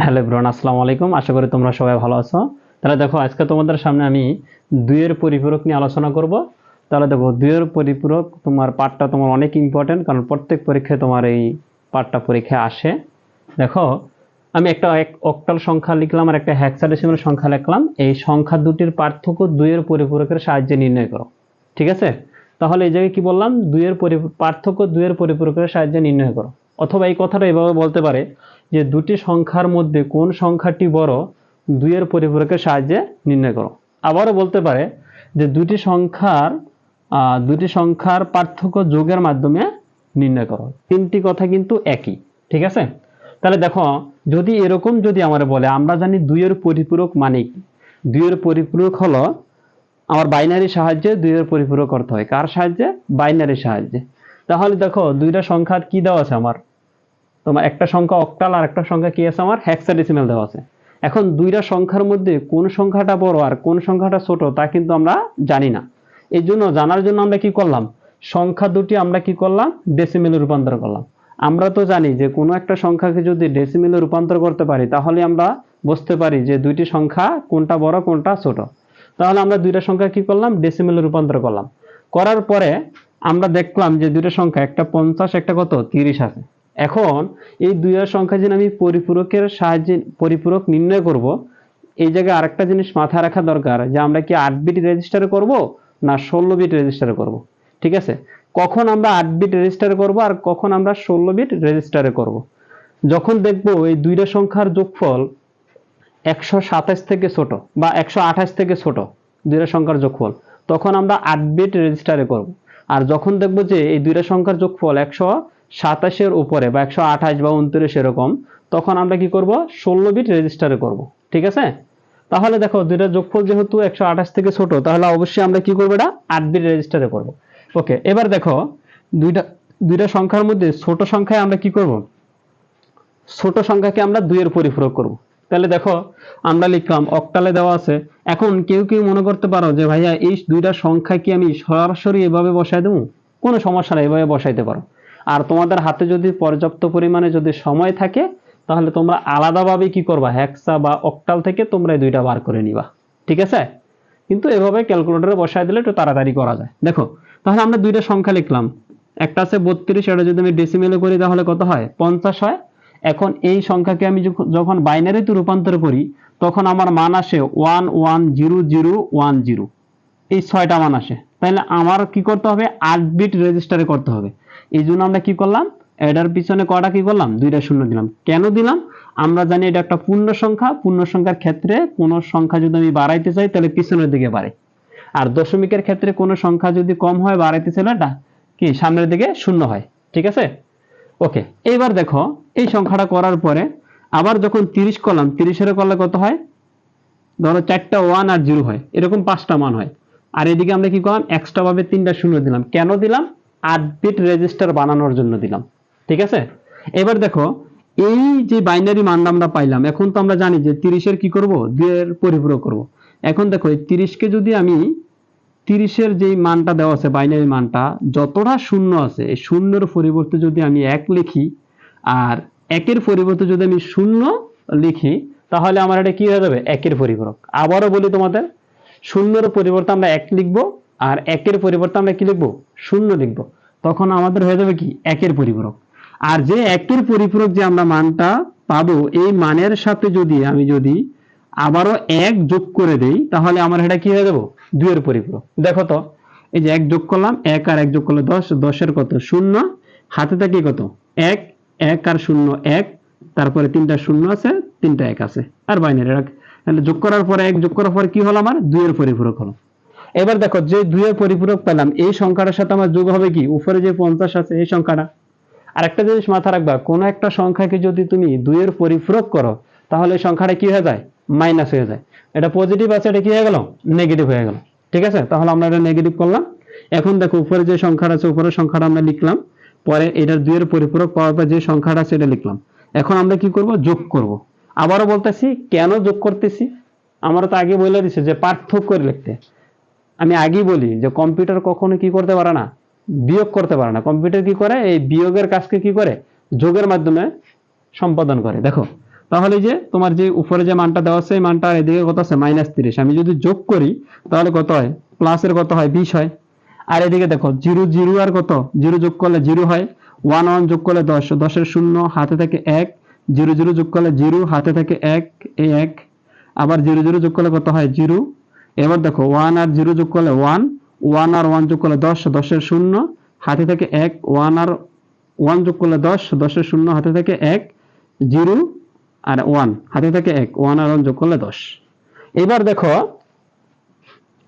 Hello everyone, আসসালামু আলাইকুম। আশা করি তোমরা সবাই ভালো আছো। তাহলে দেখো, আজকে তোমাদের সামনে আমি দুইয়ের পরিপূরক নিয়ে আলোচনা করব। তাহলে দেখো, দুইয়ের পরিপূরক তোমার পার্টটা তোমার অনেক ইম্পর্টেন্ট, কারণ প্রত্যেক পরীক্ষায় তোমার এই পার্টটা পরীক্ষায় আসে। দেখো, আমি একটা অক্টাল সংখ্যা লিখলাম আর একটা হেক্সাডেসিমাল সংখ্যা লিখলাম। এই সংখ্যা দুটির পার্থক্য দুইয়ের পরিপূরকের সাহায্যে নির্ণয় করো। ঠিক আছে? তাহলে এই জায়গায় কি বললাম, পার্থক্য দুইয়ের পরিপূরকের সাহায্যে নির্ণয় করো। অথবা এই কথাটা এভাবে বলতে পারে যে দুটি সংখ্যার মধ্যে কোন সংখ্যাটি বড়, দুইয়ের পরিপূরকের সাহায্যে নির্ণয় করো। আবারও বলতে পারে যে দুটি সংখ্যার পার্থক্য যোগের মাধ্যমে নির্ণয় করো। তিনটি কথা কিন্তু একই। ঠিক আছে? তাহলে দেখো, যদি আমার বলে, আমরা জানি দুইয়ের পরিপূরক মানে কি। দুইয়ের পরিপূরক হলো আমার বাইনারি সাহায্যে দুইয়ের পরিপূরক করতে হয়। কার সাহায্যে? বাইনারি সাহায্যে। তাহলে দেখো, দুইটা সংখ্যা কি দেওয়া আছে আমার, তোমার একটা সংখ্যা অক্টাল আর একটা সংখ্যা কি আছে আমার, হেক্সাডেসিমাল দেওয়া আছে। এখন দুইটা সংখ্যার মধ্যে কোন সংখ্যাটা বড় আর কোন সংখ্যাটা ছোট তা কিন্তু আমরা জানি না। এই জন্য জানার জন্য আমরা কি করলাম, সংখ্যা দুটি আমরা কি করলাম, ডেসিমেলে রূপান্তর করলাম। আমরা তো জানি যে কোনো একটা সংখ্যাকে যদি ডেসিমেলে রূপান্তর করতে পারি তাহলে আমরা বুঝতে পারি যে দুইটি সংখ্যা কোনটা বড় কোনটা ছোট। তাহলে আমরা দুইটা সংখ্যা কি করলাম, ডেসিমেলে রূপান্তর করলাম। করার পরে আমরা দেখলাম যে দুইটা সংখ্যা, একটা 50 একটা কত 30 আছে। এখন এই দুইয়ের সংখ্যা যদি আমি পরিপূরকের সাহায্যে পরিপূরক নির্ণয় করব, এই জায়গায় আরেকটা জিনিস মাথায় রাখা দরকার যে আমরা কি 8 বিট রেজিস্টারে করব না 16 বিট রেজিস্টারে করব। ঠিক আছে? কখন আমরা 8 বিট রেজিস্টারে করব আর কখন আমরা 16 বিট রেজিস্টারে করব? যখন দেখব এই দুইটা সংখ্যার যোগফল 127 থেকে ছোট বা 128 থেকে ছোট, দুইটা সংখ্যার যোগফল, তখন আমরা 8 বিট রেজিস্টারে করব। আর যখন দেখব যে এই দুইটা সংখ্যার যোগফল 127 উপরে বা 128 বা 29 এরকম, তখন আমরা কি করব, 16 বিট রেজিস্টারে করব। ঠিক আছে? তাহলে দেখো, দুইটা যোগফল যেহেতু 128 থেকে ছোট, তাহলে অবশ্যই আমরা কি করব, এটা 8 বিট রেজিস্টারে করব। ওকে, এবার দেখো, দুইটা সংখ্যার মধ্যে ছোট সংখ্যায় আমরা কি করব, ছোট সংখ্যাকে আমরা দুইয়ের পরিপূরক করব। তাহলে দেখো, আমরা লিখলাম অক্টালে দেওয়া আছে। এখন কেউ কেউ মনে করতে পারো যে ভাইয়া, এই দুইটা সংখ্যা কি আমি সরাসরি এভাবে বসাই দেবো? কোনো সমস্যা নেই, এভাবে বসাইতে পারো। আর তোমাদের হাতে যদি পর্যাপ্ত পরিমাণে যদি সময় থাকে, তাহলে তোমরা আলাদাভাবে কি করবা, হেক্সা বা অক্টাল থেকে তোমরা এই দুইটা বার করে নিবা। ঠিক আছে? কিন্তু এভাবে ক্যালকুলেটরে বসাই দিলে একটু তাড়াতাড়ি করা যায়। দেখো, তাহলে আমরা দুইটা সংখ্যা লিখলাম। একটা আছে 32, এটা যদি আমি ডেসিমেলে করি তাহলে কত হয়, 50 হয়। এখন এই সংখ্যাকে আমি যখন বাইনারিতে রূপান্তর করি, তখন আমার মান আসে 110010। এই 6টা মান আসে। তাহলে আমার কি করতে হবে, 8 বিট রেজিস্টারে করতে হবে। এই জন্য আমরা কি করলাম, এটার পিছনে কয়টা কি করলাম, দুইটা শূন্য দিলাম। কেন দিলাম? আমরা জানি এটা একটা পূর্ণ সংখ্যা। পূর্ণ সংখ্যার ক্ষেত্রে কোনো সংখ্যা যদি আমি বাড়াইতে চাই তাহলে পিছনের দিকে বাড়ে, আর দশমিকের ক্ষেত্রে কোনো সংখ্যা যদি কম হয় বাড়াইতে চাইলে এটা কি সামনের দিকে শূন্য হয়। ঠিক আছে? ওকে, এইবার দেখো, এই সংখ্যাটা করার পরে আবার যখন 30 করলাম, 30 করলে কত হয়, ধরো 4টা 1 আর 0 হয়, এরকম 5টা মান হয়। আর এদিকে আমরা কি করলাম, এক্সট্রা ভাবে 3টা শূন্য দিলাম। কেন দিলাম? 8 বিট রেজিস্টার বানানোর জন্য দিলাম। ঠিক আছে? এবার দেখো, এই যে বাইনারি মানটা আমরা পাইলাম, এখন তো আমরা জানি যে 30 কি করব, 2 এর পরিপূরক করব। এখন দেখো, এই 30কে যদি আমি 30 যেই মানটা দেওয়া আছে, বাইনারি মানটা যতটা শূন্য আছে, এই শূন্যের পরিবর্তে যদি আমি 1 লিখি আর 1-এর পরিবর্তে যদি আমি 0 লিখি, তাহলে আমার এটা কি হয়ে যাবে, 1-এর পরিপূরক। আবারও বলি তোমাদের, 0-এর পরিবর্তে আমরা 1 লিখবো আর 1-এর পরিবর্তে আমরা কি লিখবো, 0 লিখবো। তখন আমাদের হয়ে যাবে কি, 1-এর পরিপূরক। আর যে 1-এর পরিপূরক যে আমরা মানটা পাবো, এই মানের সাথে যদি আবারও 1 যোগ করে দেই, তাহলে আমার এটা কি হয়ে যাবো, 2-এর পরিপূরক। দেখো তো, এই যে 1 যোগ করলাম, 1 আর 1 যোগ করলে 10, 10-এর কত 0, হাতে থাকে কত 1, 1 আর 0 1, তারপরে 3টা 0 আছে, 3টা 1 আছে, আর বাইনারি রাখ। তাহলে যোগ করার পরে 1 যোগ করার পরে কি হলো, আমার 2-এর পরিপূরক হলো। এবার দেখো, যে 2-এর পরিপূরক পেলাম, এই সংখ্যাটার সাথে আমার যোগ হবে কি, উপরে যে 50 আছে এই সংখ্যাটা। আর একটা জিনিস মাথা রাখবা, কোন একটা সংখ্যাকে যদি তুমি 2-এর পরিপূরক করো, তাহলে এই সংখ্যাটা কি হয়ে যায়, মাইনাস হয়ে যায়। এটা পজিটিভ আছে, এটা কি হয়ে গেল, নেগেটিভ হয়ে গেল। ঠিক আছে? তাহলে আমরা এটা নেগেটিভ করলাম। এখন দেখো, উপরে যে সংখ্যাটা আছে, উপরের সংখ্যাটা আমরা লিখলাম, পরে এটার 2-এর পরিপূরক পাওয়ার পর যে সংখ্যাটা আছে এটা লিখলাম। এখন আমরা কি করব, যোগ করব। আবারও বলতেছি, কেন যোগ করতেছি, আমরা তো আগে বলে দিছি যে পার্থক্য করে লিখতে। আমি আগেই বলি যে কম্পিউটার কখনো কি করতে পারে না, বিয়োগ করতে পারে না। কম্পিউটার কি করে, এই বিয়োগের কাজকে কি করে, যোগের মাধ্যমে সম্পাদন করে। দেখো, তাহলে যে তোমার যে উপরে যে মানটা দেওয়া আছে এই মানটা আর এদিকে কত আছে -30, আমি যদি যোগ করি তাহলে কত হয়, প্লাসের কত হয় 20 হয়। আর এদিকে দেখো 0 0 আর কত 0 যোগ করলে 0 হয়, 1 1 যোগ করলে 10, 10 এর 0 হাতে থাকে 1, 0 0 যোগ করলে 0 হাতে থাকে 1, এই 1, আবার 0 0 যোগ করলে কত হয় 0। এবার দেখো 1 আর 0 যোগ করলে 1, 1 আর 1 যোগ করলে 10, 10 এর 0 হাতে থাকে 1, 1 আর 1 যোগ করলে 10, 10 এর 0 হাতে থাকে 1, 0 আর 1 হাতে থাকে 1, 1 আর 1 যোগ করলে 10। এবার দেখো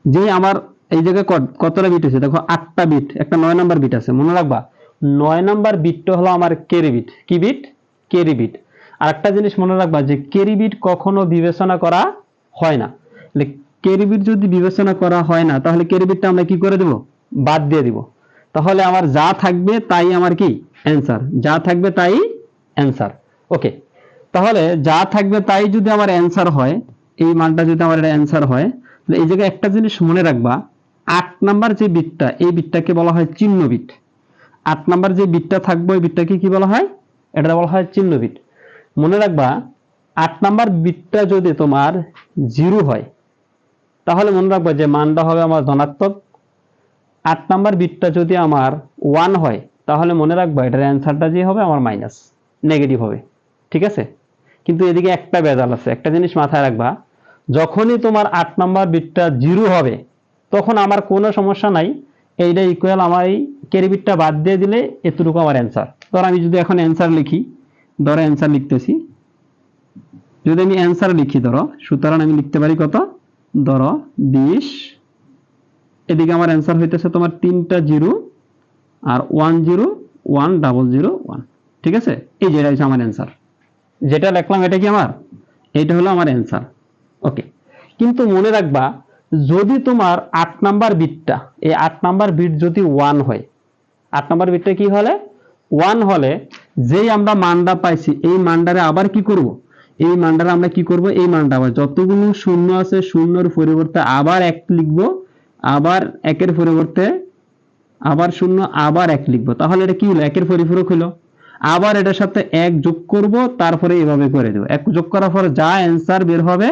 যে আমার এই জায়গায় কতটা বিট আছে, দেখো 8টা বিট, একটা 9 নাম্বার বিট আছে, মনে রাখবা 9 নাম্বার বিটটা হলো আমার ক্যারি বিট। কি বিট? Carry bit. আর একটা জিনিস মনে রাখবা যে ক্যারি বিট কখনো বিবেচনা করা হয় না। ক্যারি বিট যদি বিবেচনা করা হয় না তাহলে ক্যারি বিটটা আমরা কি করে দেব, বাদ দিয়ে দিব। তাহলে আমার যা থাকবে তাই আমার কি অ্যান্সার, যা থাকবে তাই অ্যান্সার। ওকে, তাহলে যা থাকবে তাই যদি আমার অ্যান্সার হয়, এই মানটা যদি আমার অ্যান্সার হয়, তাহলে এই জায়গায় একটা জিনিস মনে রাখবা, 8 নাম্বার যে বিটটা, এই বিটটাকে বলা হয় চিহ্ন বিট। 8 নাম্বার যে বিটটা থাকবে ওই বিটটাকে কি বলা হয়, এটা বলা হয় চিহ্ন বিট। মনে রাখবা 8 নাম্বার বিটটা যদি তোমার 0 হয় তাহলে মনে রাখবা যে মানটা হবে আমার ধনাত্মক। 8 নাম্বার বিটটা যদি আমার 1 হয় তাহলে মনে রাখবা এটার অ্যান্সারটা যে হবে আমার মাইনাস, নেগেটিভ হবে। ঠিক আছে, কিন্তু এদিকে একটা ভেজাল আছে, একটা জিনিস মাথায় রাখবা, যখনই তোমার 8 নাম্বার বিটটা 0 হবে তখন আমার কোনো সমস্যা নাই, এইটা ইকুয়াল আমার এই ক্যারি বিটটা বাদ দিয়ে দিলে এতটুকু আমার অ্যান্সার। ধর আমি যদি এখন অ্যান্সার লিখি, ধরো অ্যান্সার লিখতেছি, যদি আমি অ্যান্সার লিখি ধরো, সুতরাং আমি লিখতে পারি কত, ধরো 20, এদিকে আমার অ্যান্সার হইতেছে তোমার 3টা 0 আর 1 0 1 0 0 1। ঠিক আছে, এই যেটা হচ্ছে আমার অ্যান্সার, যেটা লিখলাম এটা কি আমার, এটা হলো আমার অ্যান্সার। ওকে, কিন্তু মনে রাখবা যদি তোমার 8 নাম্বার বিটটা, এই 8 নাম্বার বিট যদি 1 হয়, 8 নাম্বার বিটটা কি হলে 1 হলে, যেই আমরা মানটা পাইছি এই মানটারে আবার কি করব, এই মানটারে আমরা কি করব, এই মানটা আবার যতগুলো শূন্য আছে শূন্যর পরিবর্তে আবার 1 লিখব, আবার 1 এর পরিবর্তে আবার 0 আবার 1 লিখব, তাহলে এটা কি হলো, 1 এর পরিপূরক হলো। আবার এটার সাথে 1 যোগ করব, তারপরে এভাবে করে দেব, 1 যোগ করার পর যা অ্যান্সার বের হবে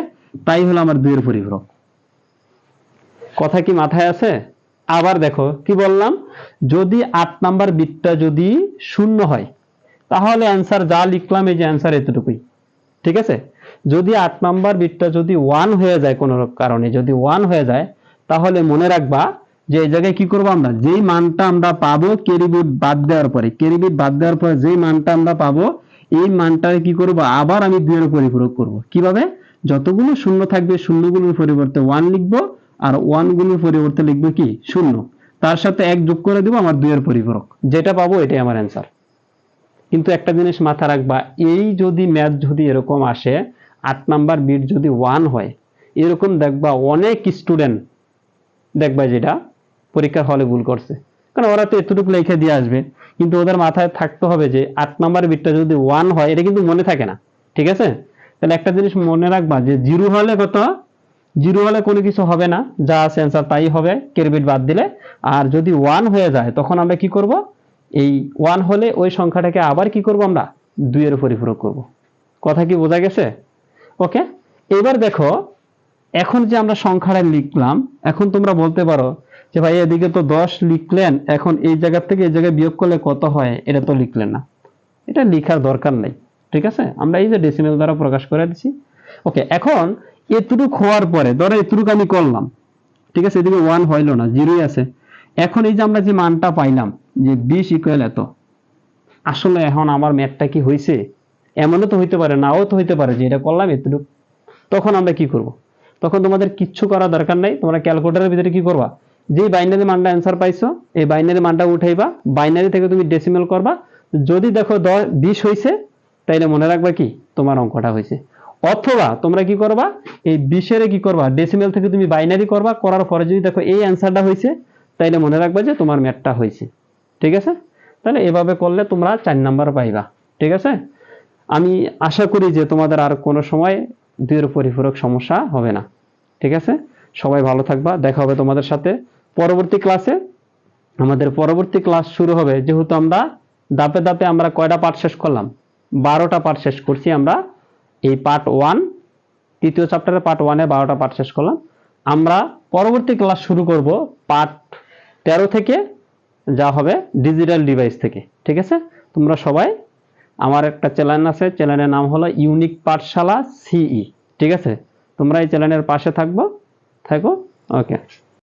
তাই হলো আমার 2 এর পরিপূরক। কথা কি মাথায় আছে? আবার দেখো কি বললাম, যদি 8 নাম্বার বিটটা যদি 0 হয় তাহলে অ্যান্সার যা লিখলাম এই যে অ্যান্সার এতটুকুই। ঠিক আছে, যদি 8 নাম্বার বিটটা যদি 1 হয়ে যায়, কোনো কারণে যদি 1 হয়ে যায় তাহলে মনে রাখবা যে এই জায়গায় কি করব, আমরা যেই মানটা আমরা পাবো ক্যারি বিট বাদ দেওয়ার পরে, ক্যারি বিট বাদ দেওয়ার পরে যেই মানটা আমরা পাবো এই মানটাকে কি করব, আবার আমি 2 এর পরিপূরক করব। কিভাবে, যতগুলো শূন্য থাকবে শূন্যগুলোর পরিবর্তে 1 লিখবো, আর 1 গুলোর পরিবর্তে লিখবো কি 0, তার সাথে 1 যোগ করে দেব, আমার 2 এর পরিপূরক যেটা পাবো এটাই আমার অ্যান্সার। কিন্তু একটা জিনিস মাথা রাখবা, এই যদি ম্যাথ যদি এরকম আসে 8 নাম্বার বিট যদি 1 হয়, এরকম দেখবা অনেক স্টুডেন্ট দেখবা যেটা পরীক্ষার হলে ভুল করছে, কারণ ওরা তো এতটুকু লিখে দিয়ে আসবে, কিন্তু ওদের মাথায় থাকতে হবে যে 8 নাম্বার বিটটা যদি 1 হয়, এটা কিন্তু মনে থাকে না। ঠিক আছে, তাহলে একটা জিনিস মনে রাখবা যে 0 হলে কত, 0 হলে কোনো কিছু হবে না, যা আছে অ্যান্সার তাই হবে ক্যারি বিট বাদ দিলে। আর যদি 1 হয়ে যায় তখন আমরা কি করব, এই 1 হলে ওই সংখ্যাটাকে আবার কি করব, আমরা 2 এর পরিপূরক করব। কথা কি বোঝা গেছে? ওকে, এবার দেখো এখন যে আমরা সংখ্যাটা লিখলাম, এখন তোমরা বলতে পারো যে ভাই এদিকে তো 10 লিখলেন, এখন এই জায়গা থেকে এই জায়গায় বিয়োগ করলে কত হয়, এটা তো লিখলেন না, এটা লেখার দরকার নেই। ঠিক আছে, আমরা এই যে ডেসিমেল দ্বারা প্রকাশ করে দিচ্ছি। ওকে, এখন এতটুক হওয়ার পরে ধরো এতটুক আমি করলাম, ঠিক আছে, এদিকে 1 হইল না, 0ই আছে। এখন এই যে আমরা যে মানটা পাইলাম যে 20 ইকুয়াল এত, আসলে এখন আমার ম্যাথটা কি হয়েছে, এমনও তো হইতে পারে, নাও তো হইতে পারে যে এটা করলাম এতটুক। তখন আমরা কি করব, তখন তোমাদের কিচ্ছু করা দরকার নাই, তোমরা ক্যালকুলেটরের ভিতরে কি করবা, যেই বাইনারি মানটা অ্যান্সার পাইছো এই বাইনারি মানটা উঠাইবা, বাইনারি থেকে তুমি ডেসিমেল করবা, যদি দেখো 20 হয়েছে তাইলে মনে রাখবা কি তোমার অঙ্কটা হয়েছে। অথবা তোমরা কি করবা, এই 20 এর কি করবা, ডেসিমেল থেকে তুমি বাইনারি করবা, করার পরে যদি দেখো এই অ্যান্সারটা হয়েছে তাইলে মনে রাখবা যে তোমার ম্যাথটা হয়েছে। ঠিক আছে, তাহলে এভাবে করলে তোমরা 4 নাম্বার পাইবা। ঠিক আছে, আমি আশা করি যে তোমাদের আর কোনো সময় 2 এর পরিপূরক সমস্যা হবে না। ঠিক আছে, সবাই ভালো থাকবা, দেখা হবে তোমাদের সাথে পরবর্তী ক্লাসে। আমাদের পরবর্তী ক্লাস শুরু হবে, যেহেতু আমরা ধাপে ধাপে আমরা কয়টা পার্ট শেষ করলাম, 12টা পার্ট শেষ করছি আমরা এই পার্ট 1, তৃতীয় চ্যাপ্টারের পার্ট 1-এ 12টা পার্ট শেষ করলাম। আমরা পরবর্তী ক্লাস শুরু করব পার্ট 13 থেকে, যা হবে ডিজিটাল ডিভাইস থেকে। ঠিক আছে, তোমরা সবাই, আমার একটা চ্যানেল আছে, চ্যানেলের নাম হলো ইউনিক পাঠশালা সিই। ঠিক আছে, তোমরা এই চ্যানেলের পাশে থাকো। ওকে।